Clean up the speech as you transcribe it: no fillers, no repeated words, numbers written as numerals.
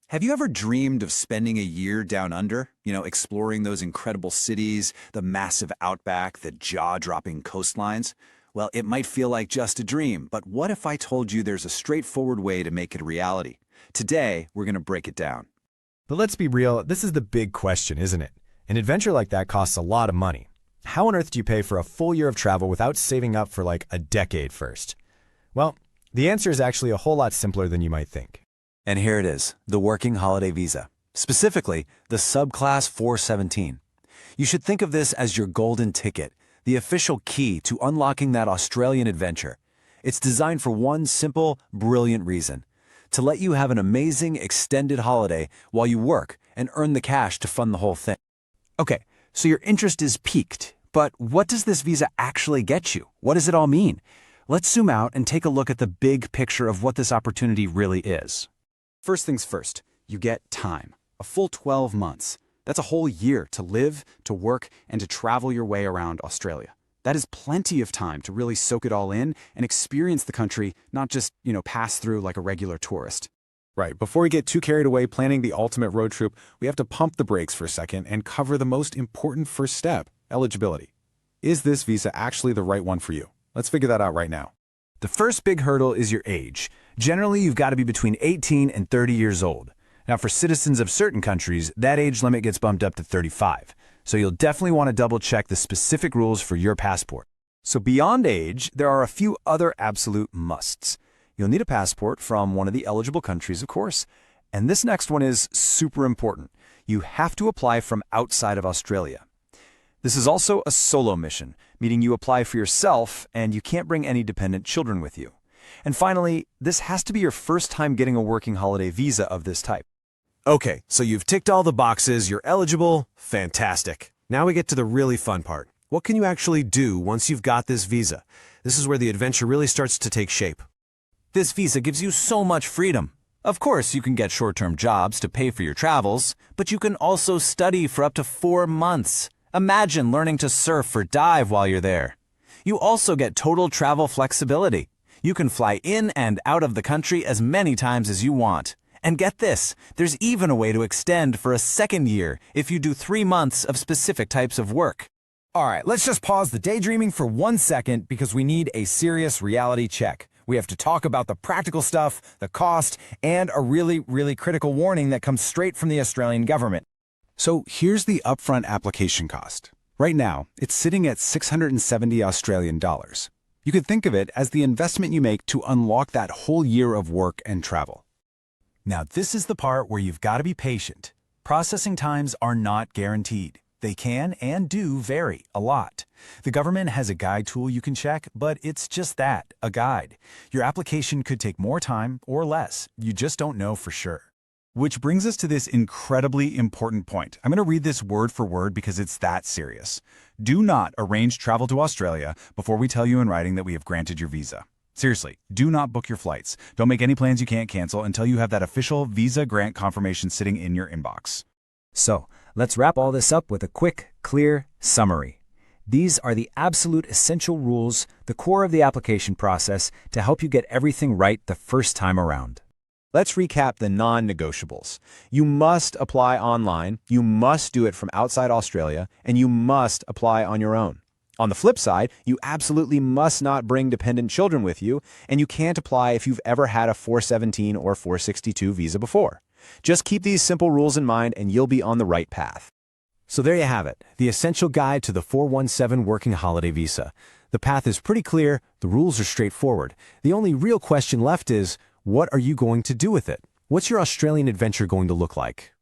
Have you ever dreamed of spending a year down under? Exploring those incredible cities, the massive outback, the jaw-dropping coastlines? Well, it might feel like just a dream, but what if I told you there's a straightforward way to make it a reality? Today, we're going to break it down. But let's be real, this is the big question, isn't it? An adventure like that costs a lot of money. How on earth do you pay for a full year of travel without saving up for like a decade first? Well, the answer is actually a whole lot simpler than you might think. And here it is, the Working Holiday Visa. Specifically, the Subclass 417. You should think of this as your golden ticket, the official key to unlocking that Australian adventure. It's designed for one simple, brilliant reason: to let you have an amazing extended holiday while you work and earn the cash to fund the whole thing. Okay, so your interest is piqued, but what does this visa actually get you? What does it all mean? Let's zoom out and take a look at the big picture of what this opportunity really is. First things first, you get time, a full 12 months. That's a whole year to live, to work, and to travel your way around Australia. That is plenty of time to really soak it all in and experience the country, not just, pass through like a regular tourist. Right, before we get too carried away planning the ultimate road trip, we have to pump the brakes for a second and cover the most important first step: eligibility. Is this visa actually the right one for you? Let's figure that out right now. The first big hurdle is your age. Generally, you've got to be between 18 and 30 years old. Now, for citizens of certain countries, that age limit gets bumped up to 35. So you'll definitely want to double-check the specific rules for your passport. So beyond age, there are a few other absolute musts. You'll need a passport from one of the eligible countries, of course. And this next one is super important. You have to apply from outside of Australia. This is also a solo mission, meaning you apply for yourself and you can't bring any dependent children with you. And finally, this has to be your first time getting a working holiday visa of this type. Okay, so you've ticked all the boxes, you're eligible, fantastic. Now we get to the really fun part. What can you actually do once you've got this visa? This is where the adventure really starts to take shape. This visa gives you so much freedom. Of course, you can get short-term jobs to pay for your travels, but you can also study for up to 4 months. Imagine learning to surf or dive while you're there. You also get total travel flexibility. You can fly in and out of the country as many times as you want. And get this, there's even a way to extend for a second year if you do 3 months of specific types of work. All right, let's just pause the daydreaming for 1 second because we need a serious reality check. We have to talk about the practical stuff, the cost, and a really, really critical warning that comes straight from the Australian government. So here's the upfront application cost. Right now, it's sitting at 670 Australian dollars. You could think of it as the investment you make to unlock that whole year of work and travel. Now, this is the part where you've got to be patient. Processing times are not guaranteed. They can and do vary a lot. The government has a guide tool you can check, but it's just that, a guide. Your application could take more time or less. You just don't know for sure. Which brings us to this incredibly important point. I'm going to read this word for word because it's that serious. Do not arrange travel to Australia before we tell you in writing that we have granted your visa. Seriously, do not book your flights. Don't make any plans you can't cancel until you have that official visa grant confirmation sitting in your inbox. So, let's wrap all this up with a quick, clear summary. These are the absolute essential rules, the core of the application process, to help you get everything right the first time around. Let's recap the non-negotiables. You must apply online, you must do it from outside Australia, and you must apply on your own. On the flip side, you absolutely must not bring dependent children with you, and you can't apply if you've ever had a 417 or 462 visa before. Just keep these simple rules in mind and you'll be on the right path. So there you have it, the essential guide to the 417 Working Holiday Visa. The path is pretty clear, the rules are straightforward. The only real question left is, what are you going to do with it? What's your Australian adventure going to look like?